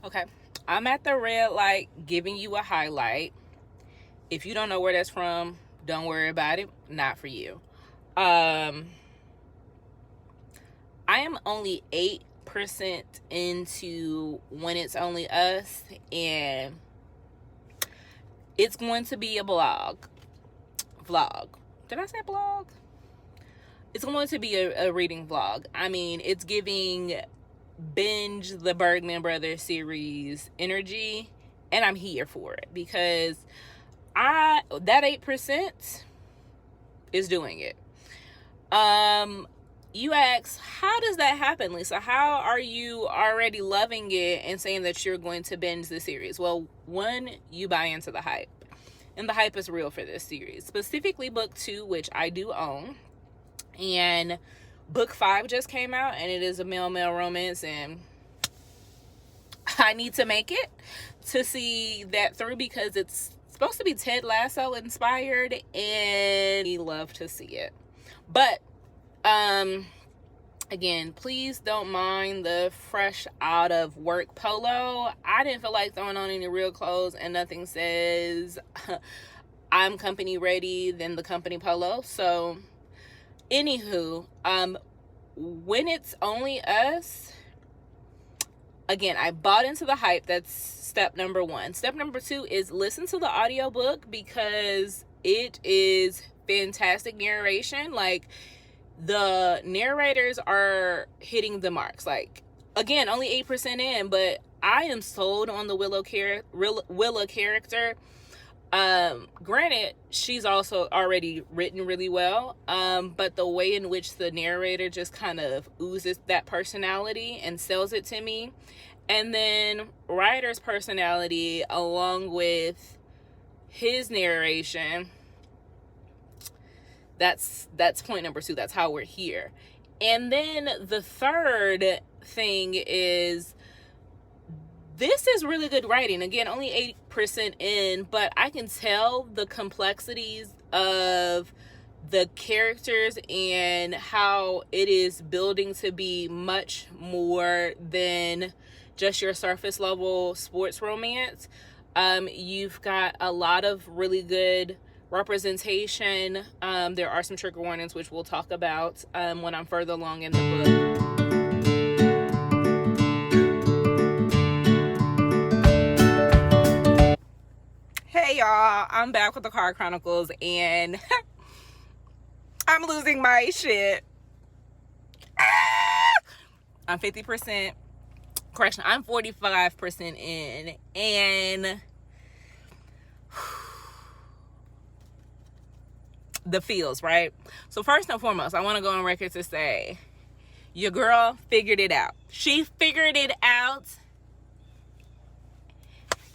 Okay, I'm at the red light giving you a highlight. If you don't know where that's from, don't worry about it. Not for you. I am only 8% into When It's Only Us, and it's going to be a vlog. Did I say blog? It's going to be a reading vlog. I mean, it's giving Binge, the Bergman Brothers series energy, and I'm here for it because that 8% is doing it. You ask, how does that happen, Lisa? How are you already loving it and saying that you're going to binge the series? Well, one, you buy into the hype, and the hype is real for this series, specifically book 2, which I do own, and book 5 just came out, and it is a male romance, and I need to make it to see that through because it's supposed to be Ted Lasso inspired, and I love to see it. But again, please don't mind the fresh out of work polo. I didn't feel like throwing on any real clothes, and nothing says I'm company ready than the company polo. So anywho, When It's Only Us, again, I bought into the hype. That's step number 1. Step number 2 is listen to the audiobook because it is fantastic narration. Like, the narrators are hitting the marks. Like, again, only 8% in, but I am sold on the Willa character. Granted, she's also already written really well, but the way in which the narrator just kind of oozes that personality and sells it to me, and then Ryder's personality along with his narration, that's point number 2. That's how we're here. And then the third thing is, this is really good writing. Again, only 8% in, but I can tell the complexities of the characters and how it is building to be much more than just your surface level sports romance. You've got a lot of really good representation. There are some trigger warnings, which we'll talk about when I'm further along in the book. Hey y'all, I'm back with the Car Chronicles, and I'm losing my shit. I'm 50%. Correction, I'm 45% in, and the feels, right? So first and foremost, I want to go on record to say your girl figured it out. She figured it out,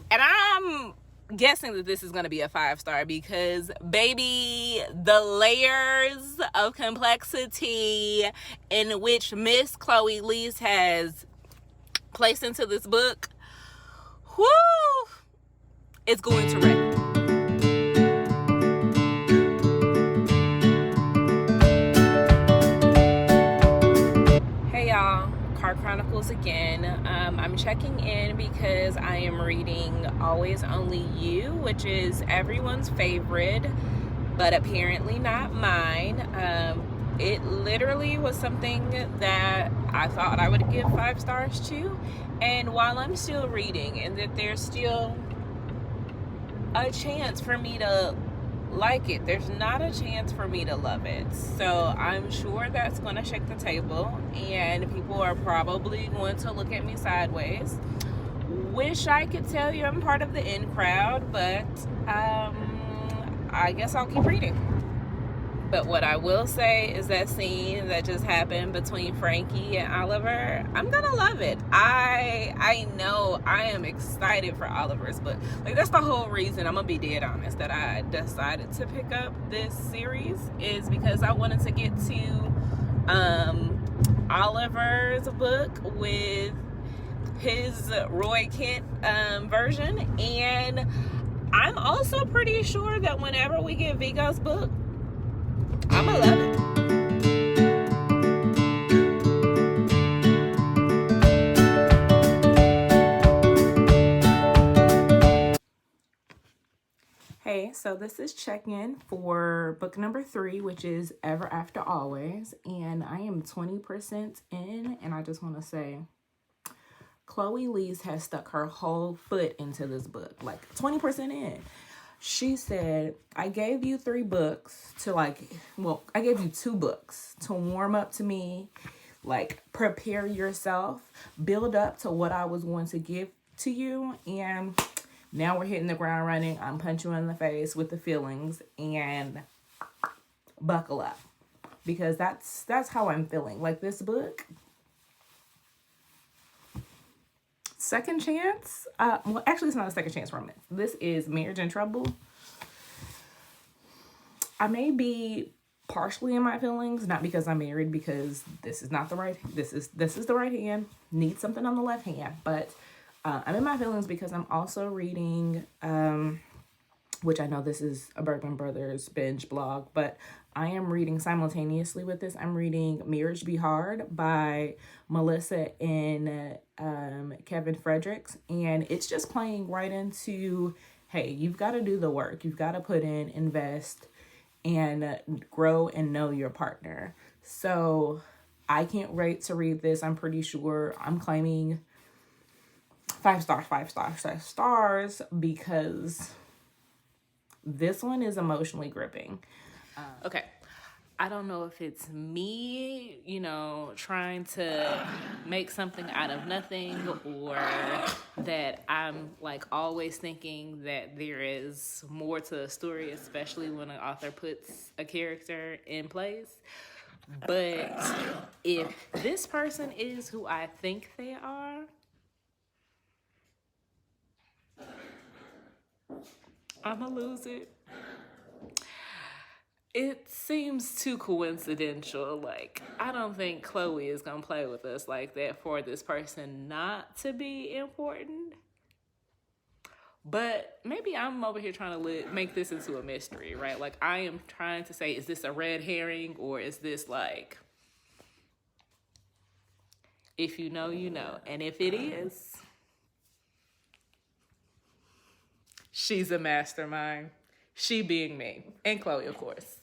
and I'm guessing that this is going to be a 5-star because, baby, the layers of complexity in which Miss Chloe Liese has placed into this book, whoo, it's going to wreck. Hey y'all, Car Chronicles again. I'm checking in because I am reading Always Only You, which is everyone's favorite, but apparently not mine. It literally was something that I thought I would give 5 stars to, and while I'm still reading and that there's still a chance for me to like it, there's not a chance for me to love it. So I'm sure that's going to shake the table, and people are probably going to look at me sideways. Wish I could tell you I'm part of the in crowd, but I guess I'll keep reading. But what I will say is that scene that just happened between Frankie and Oliver, I'm gonna love it. I know I am excited for Oliver's book. Like, that's the whole reason, I'm gonna be dead honest, that I decided to pick up this series, is because I wanted to get to Oliver's book with his Roy Kent version, and I'm also pretty sure that whenever we get Vigo's book, I'ma love it. Hey, so this is check-in for book number 3, which is Ever After Always, and I am 20% in, and I just want to say, Chloe Liese has stuck her whole foot into this book, like 20% in. She said, I gave you 3 books to I gave you 2 books to warm up to me, like prepare yourself, build up to what I was going to give to you, and now we're hitting the ground running. I'm punching you in the face with the feelings, and buckle up, because that's how I'm feeling. Like, this book, second chance. Well, actually, it's not a second chance romance. This is Marriage in Trouble. I may be partially in my feelings, not because I'm married, because this is the right hand. Need something on the left hand, but I'm in my feelings because I'm also reading, which I know this is a Bergman Brothers binge blog, but I am reading simultaneously with this. I'm reading Marriage Be Hard by Melissa and Kevin Fredericks, and it's just playing right into, hey, you've got to do the work. You've got to put in, invest, and grow and know your partner. So I can't wait to read this. I'm pretty sure I'm claiming 5 stars, because this one is emotionally gripping. Okay. I don't know if it's me, trying to make something out of nothing, or that I'm like always thinking that there is more to a story, especially when an author puts a character in place. But if this person is who I think they are, I'ma lose it. It seems too coincidental. Like, I don't think Chloe is gonna play with us like that for this person not to be important. But maybe I'm over here trying to make this into a mystery, right? Like, I am trying to say, is this a red herring, or is this like, if you know, you know. And if it is, she's a mastermind. She being me. And Chloe, of course.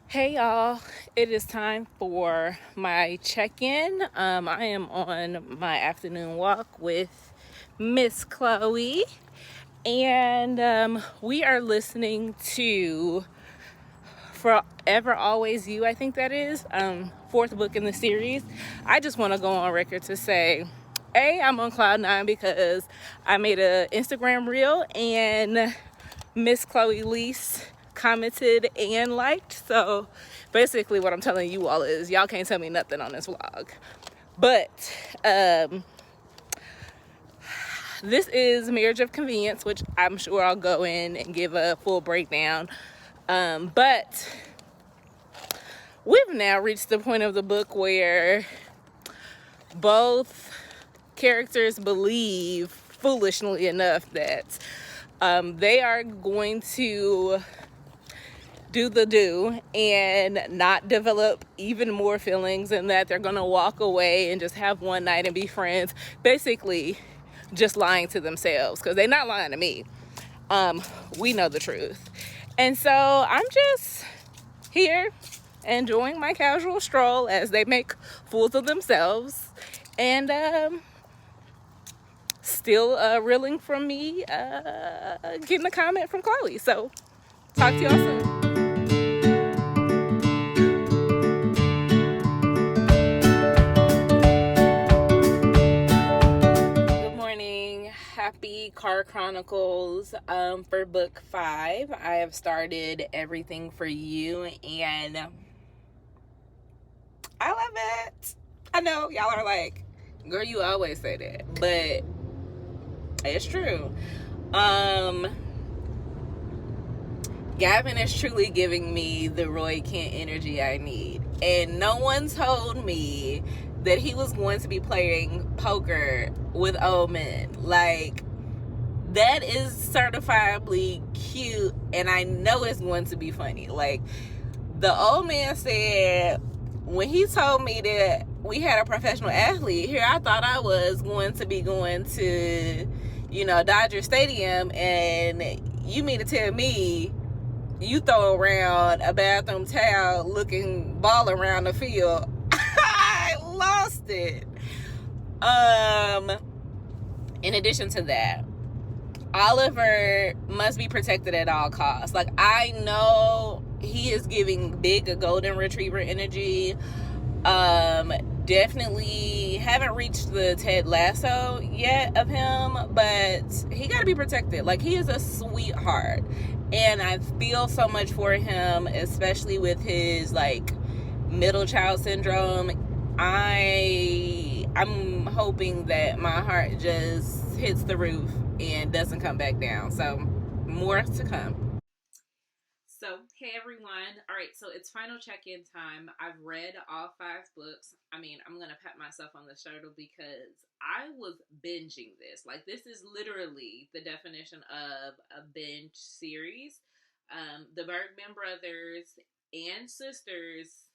Hey y'all, it is time for my check-in. I am on my afternoon walk with Miss Chloe, and we are listening to Forever Always You, I think that is, 4th book in the series. I just want to go on record to say, I'm on cloud 9 because I made an Instagram reel and Miss Chloe Liese commented and liked. So basically what I'm telling you all is, y'all can't tell me nothing on this vlog. But this is Marriage of Convenience, which I'm sure I'll go in and give a full breakdown. But we've now reached the point of the book where both characters believe, foolishly enough, that they are going to do the do and not develop even more feelings, and that they're going to walk away and just have one night and be friends. Basically, just lying to themselves, because they're not lying to me. We know the truth. And so I'm just here enjoying my casual stroll as they make fools of themselves, and still reeling from me getting a comment from Chloe. So talk to y'all soon. Happy Car Chronicles for book 5. I have started Everything for You, and I love it. I know y'all are like, girl, you always say that, but it's true. Gavin is truly giving me the Roy Kent energy I need, and no one told me that he was going to be playing poker with old men. Like, that is certifiably cute, and I know it's going to be funny. Like, The old man said, when he told me that we had a professional athlete here, I thought I was going to be going to, Dodger Stadium, and you mean to tell me you throw around a bathroom towel looking ball around the field? I lost it. In addition to that, Oliver must be protected at all costs. Like, I know he is giving big golden retriever energy. Definitely haven't reached the Ted Lasso yet of him, but he got to be protected. Like, he is a sweetheart, and I feel so much for him, especially with his like middle child syndrome. I'm hoping that my heart just hits the roof and doesn't come back down. So more to come. So, hey everyone. All right, so it's final check-in time. I've read all 5 books. I mean, I'm going to pat myself on the shoulder because I was binging this. Like, this is literally the definition of a binge series. The Bergman brothers and sisters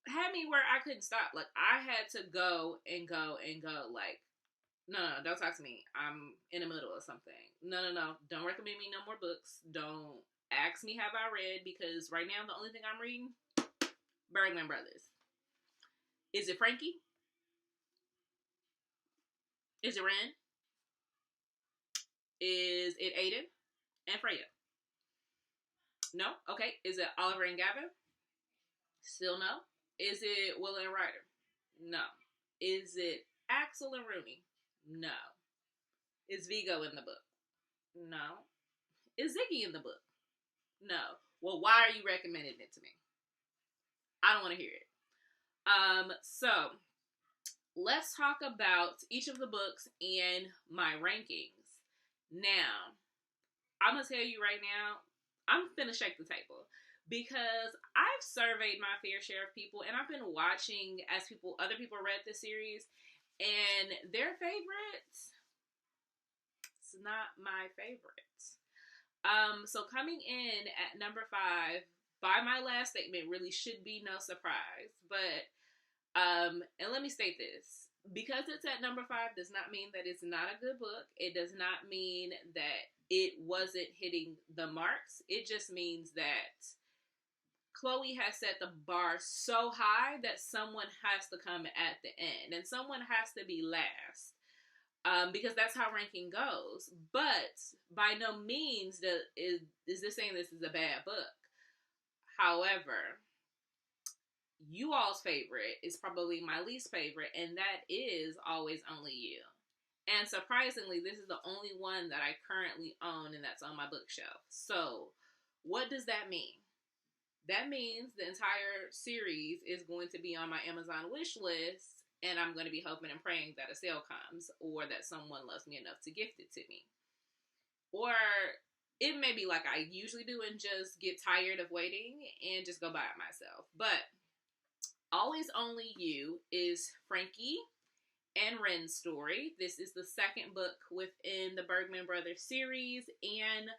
had me where I couldn't stop. Like, I had to go and go and go. Like, no, don't talk to me. I'm in the middle of something. No. Don't recommend me no more books. Don't ask me have I read, because right now the only thing I'm reading, Bergman Brothers. Is it Frankie? Is it Ren? Is it Aiden and Freya? No? Okay. Is it Oliver and Gavin? Still no. Is it Willa and Ryder? No. Is it Axel and Rooney? No. Is Vigo in the book? No. Is Ziggy in the book? No. Well, why are you recommending it to me? I don't want to hear it. So let's talk about each of the books and my rankings. Now, I'm gonna tell you right now, I'm finna shake the table because I've surveyed my fair share of people, and I've been watching as other people read the series, and their favorites, it's not my favorite. So coming in at number 5, by my last statement, really should be no surprise. But and let me state this: because it's at number 5 does not mean that it's not a good book. It does not mean that it wasn't hitting the marks. It just means that Chloe has set the bar so high that someone has to come at the end, and someone has to be last. Because that's how ranking goes. But by no means is this saying this is a bad book. However, you all's favorite is probably my least favorite, and that is Always Only You. And surprisingly, this is the only one that I currently own, and that's on my bookshelf. So, what does that mean? That means the entire series is going to be on my Amazon wish list, and I'm going to be hoping and praying that a sale comes, or that someone loves me enough to gift it to me. Or it may be like I usually do and just get tired of waiting and just go buy it myself. But Always Only You is Frankie and Ren's story. This is the second book within the Bergman Brothers series, and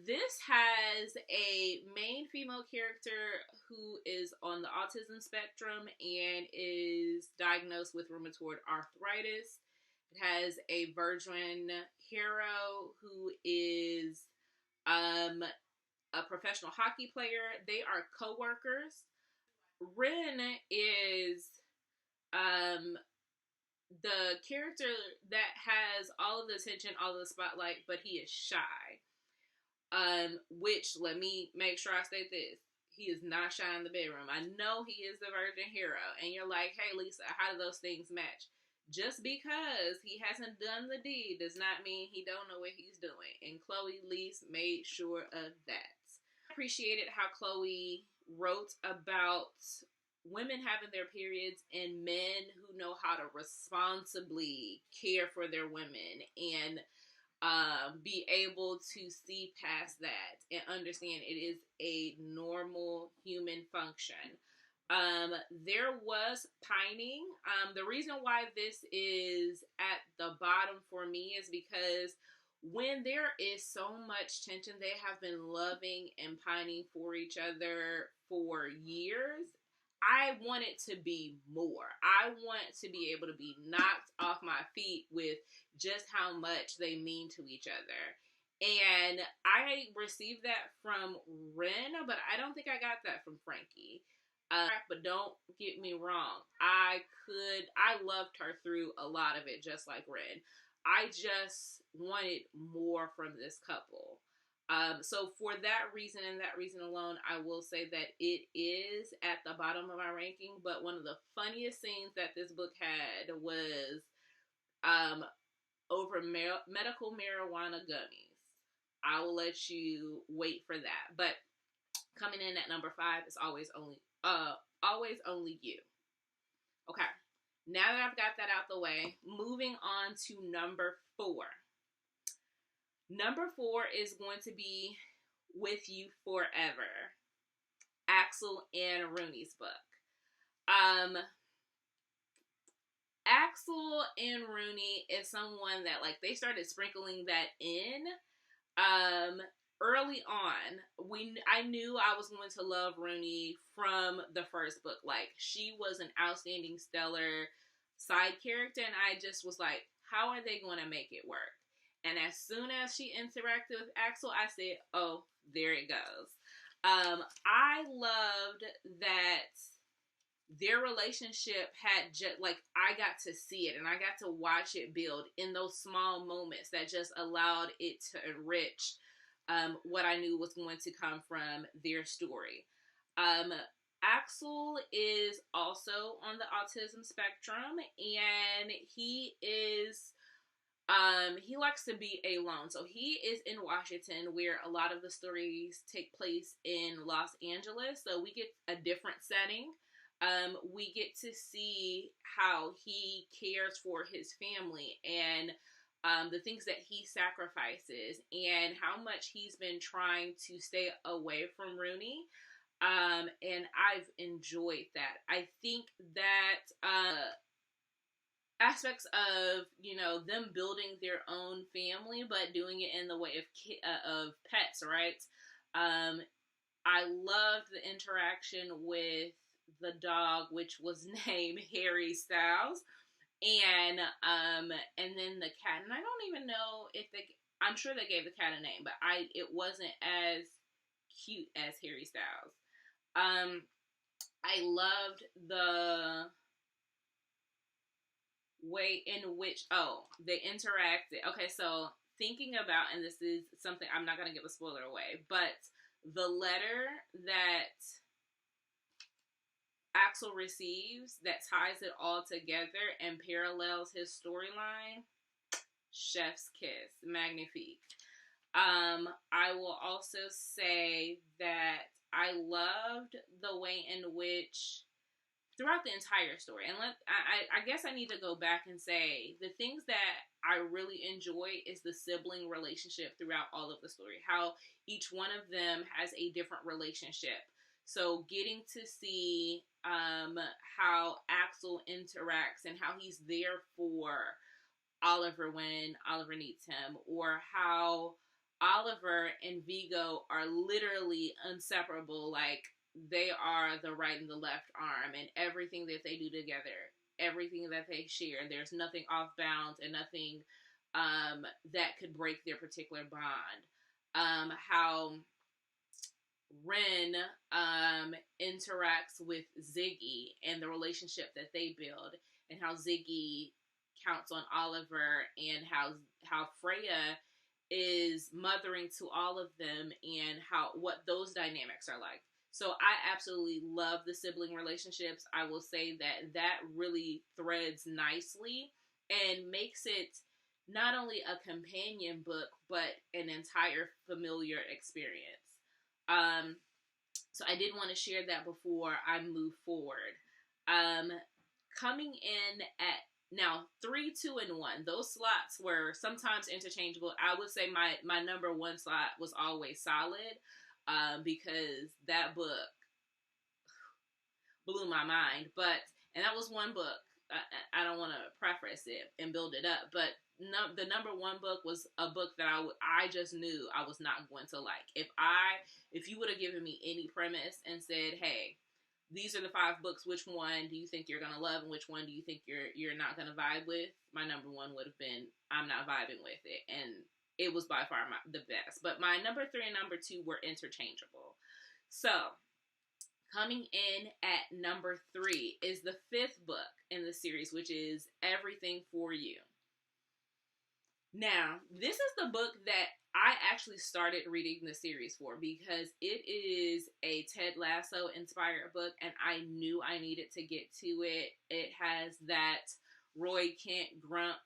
this has a main female character who is on the autism spectrum and is diagnosed with rheumatoid arthritis. It has a virgin hero who is a professional hockey player. They are co-workers. Ren is the character that has all of the attention, all of the spotlight, but he is shy. Which, let me make sure I state this. He is not shy in the bedroom. I know he is the virgin hero. And you're like, hey, Lisa, how do those things match? Just because he hasn't done the deed does not mean he don't know what he's doing. And Chloe Liese made sure of that. I appreciated how Chloe wrote about women having their periods and men who know how to responsibly care for their women and be able to see past that and understand it is a normal human function. There was pining. The reason why this is at the bottom for me is because when there is so much tension, they have been loving and pining for each other for years. I want it to be more. I want to be able to be knocked off my feet with just how much they mean to each other. And I received that from Ren, but I don't think I got that from Frankie. But don't get me wrong. I loved her through a lot of it, just like Ren. I just wanted more from this couple. So for that reason and that reason alone, I will say that it is at the bottom of my ranking. But one of the funniest scenes that this book had was um, over medical marijuana gummies. I will let you wait for that. But coming in at number 5 is always only you. Okay. Now that I've got that out the way, moving on to number 4. Number 4 is going to be With You Forever, Axel and Rooney's book. Axel and Rooney is someone that, like, they started sprinkling that in early on. I knew I was going to love Rooney from the first book. Like, she was an outstanding, stellar side character, and I just was like, how are they going to make it work? And as soon as she interacted with Axel, I said, oh, there it goes. I loved that their relationship had just, like, I got to see it and I got to watch it build in those small moments that just allowed it to enrich what I knew was going to come from their story. Axel is also on the autism spectrum, and he likes to be alone. So he is in Washington, where a lot of the stories take place in Los Angeles. So we get a different setting. We get to see how he cares for his family and the things that he sacrifices and how much he's been trying to stay away from Rooney. And I've enjoyed that. I think that aspects of, them building their own family, but doing it in the way of pets, right? I loved the interaction with the dog, which was named Harry Styles, and then the cat. And I don't even know if I'm sure they gave the cat a name, but it wasn't as cute as Harry Styles. I loved the way in which they interacted. Okay, so thinking about, and this is something I'm not going to give a spoiler away, but the letter that Axel receives that ties it all together and parallels his storyline, chef's kiss, magnifique. I will also say that I loved the way in which throughout the entire story, and I guess I need to go back and say the things that I really enjoy is the sibling relationship throughout all of the story, how each one of them has a different relationship. So getting to see how Axel interacts and how he's there for Oliver when Oliver needs him, or how Oliver and Vigo are literally inseparable, like they are the right and the left arm, and everything that they do together, everything that they share, there's nothing off bounds and nothing that could break their particular bond. How Ren interacts with Ziggy and the relationship that they build, and how Ziggy counts on Oliver, and how Freya is mothering to all of them, and what those dynamics are like. So I absolutely love the sibling relationships. I will say that really threads nicely and makes it not only a companion book, but an entire familiar experience. So I did want to share that before I move forward. Coming in at now 3, 2, and 1. Those slots were sometimes interchangeable. I would say my number 1 slot was always Solid, because that book blew my mind. And that was one book. I don't want to preface it and build it up, but the number one book was a book that I just knew I was not going to like. If you would have given me any premise and said, hey, these are the 5 books, which one do you think you're gonna love and which one do you think you're not gonna vibe with, my number one would have been I'm not vibing with it, and it was by far the best. But my number 3 and number 2 were interchangeable. So coming in at number 3 is the 5th book in the series, which is Everything for You. Now, this is the book that I actually started reading the series for because it is a Ted Lasso inspired book, and I knew I needed to get to it. It has that Roy Kent Grump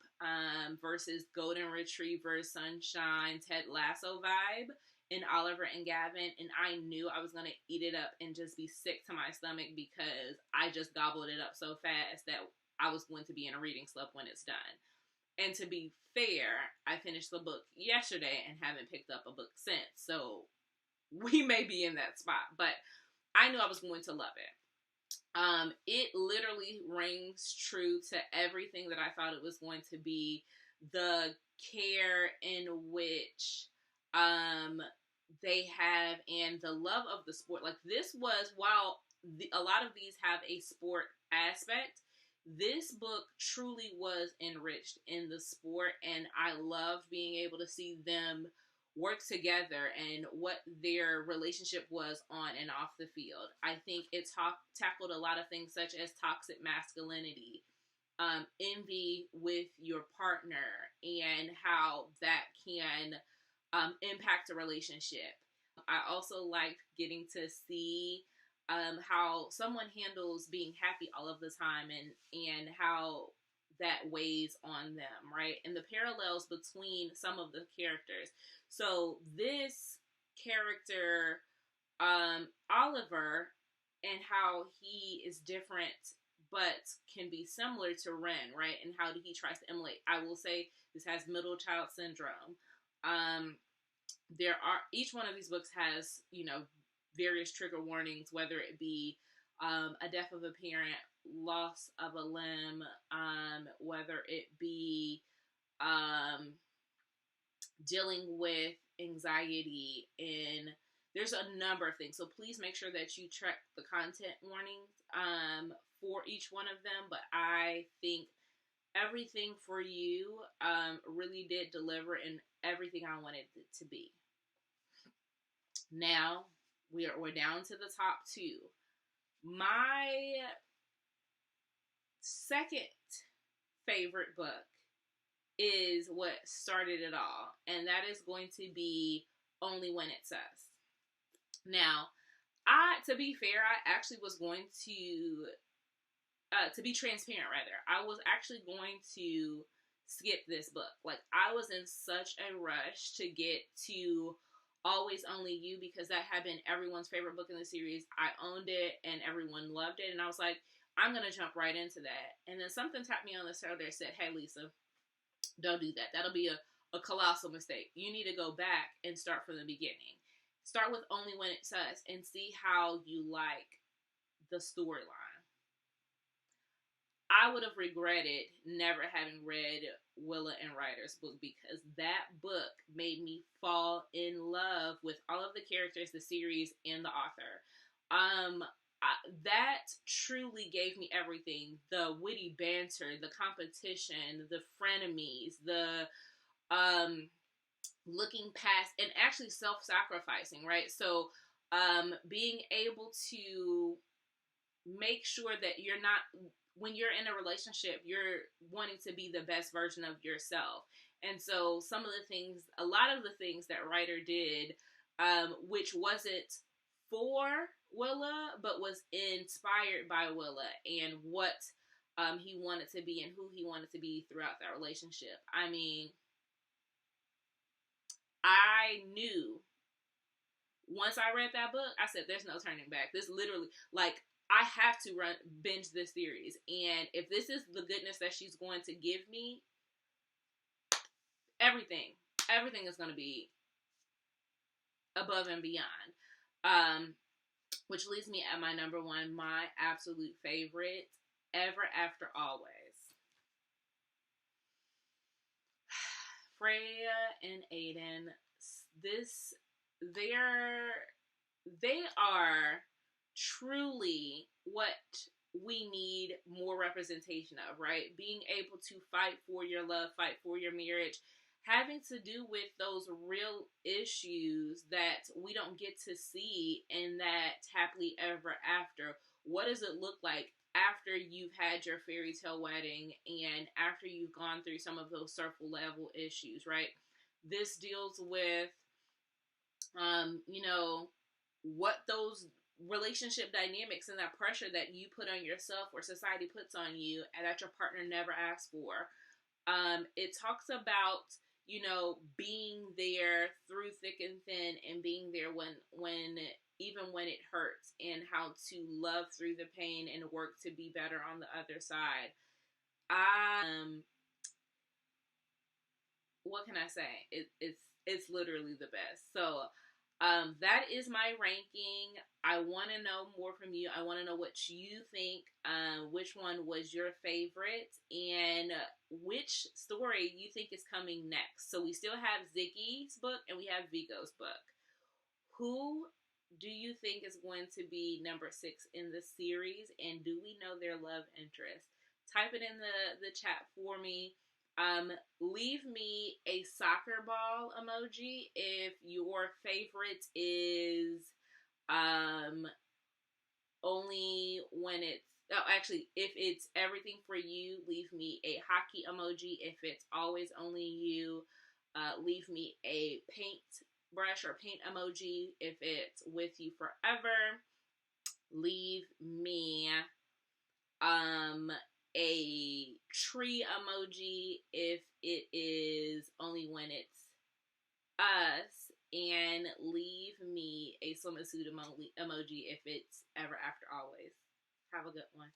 versus Golden Retriever Sunshine Ted Lasso vibe in Oliver and Gavin, and I knew I was going to eat it up and just be sick to my stomach because I just gobbled it up so fast that I was going to be in a reading slump when it's done. And to be fair, I finished the book yesterday and haven't picked up a book since. So we may be in that spot. But I knew I was going to love it. It literally rings true to everything that I thought it was going to be. The care in which they have and the love of the sport. Like this was, while a lot of these have a sport aspect, this book truly was enriched in the sport, and I loved being able to see them work together and what their relationship was on and off the field. I think it tackled a lot of things such as toxic masculinity, envy with your partner, and how that can impact a relationship. I also liked getting to see how someone handles being happy all of the time and how that weighs on them, right? And the parallels between some of the characters. So this character, Oliver, and how he is different but can be similar to Ren, right? And how he tries to emulate. I will say this has middle child syndrome. Each one of these books has, various trigger warnings, whether it be a death of a parent, loss of a limb, whether it be dealing with anxiety, and there's a number of things. So please make sure that you check the content warnings for each one of them. But I think Everything for You really did deliver in everything I wanted it to be. Now, we're down to the top 2. My second favorite book is what started it all, and that is going to be Only When It's Us. Now, to be fair, I actually was going to be transparent rather, I was actually going to skip this book. Like, I was in such a rush to get to Always Only You because that had been everyone's favorite book in the series. I owned it and everyone loved it, and I was like, I'm going to jump right into that. And then something tapped me on the shoulder and said, hey, Lisa, don't do that. That'll be a colossal mistake. You need to go back and start from the beginning. Start with Only When It's Us and see how you like the storyline. I would have regretted never having read Willa and Ryder's book because that book made me fall in love with all of the characters, the series, and the author. That truly gave me everything. The witty banter, the competition, the frenemies, the looking past, and actually self-sacrificing, right? So being able to make sure that you're not, when you're in a relationship, you're wanting to be the best version of yourself. And so a lot of the things that Ryder did, which wasn't for Willa, but was inspired by Willa and what he wanted to be and who he wanted to be throughout that relationship. I mean, I knew once I read that book, I said, there's no turning back. This literally, like, I have to binge this series. And if this is the goodness that she's going to give me, everything is going to be above and beyond. Which leaves me at my number 1, my absolute favorite, Ever After Always. Freya and Aiden, this they're they are truly what we need more representation of, right? Being able to fight for your love, fight for your marriage, having to do with those real issues that we don't get to see in that happily ever after. What does it look like after you've had your fairy tale wedding and after you've gone through some of those surface level issues, right? This deals with you know, what those relationship dynamics and that pressure that you put on yourself or society puts on you and that your partner never asked for. It talks about, being there through thick and thin and being there when even when it hurts, and how to love through the pain and work to be better on the other side. What can I say? It's literally the best. So that is my ranking. I want to know more from you. I want to know what you think. Which one was your favorite, and which story you think is coming next. So we still have Ziggy's book and we have Vigo's book. Who do you think is going to be number 6 in the series, and do we know their love interest? Type it in the chat for me. Leave me a soccer ball emoji if your favorite is only when it's, oh, actually, if it's everything for you, leave me a hockey emoji. If it's always only you, leave me a paint brush or paint emoji. If it's with you forever, leave me a tree emoji if it is only when it's us, and leave me a swimsuit emoji if it's ever after always. Have a good one.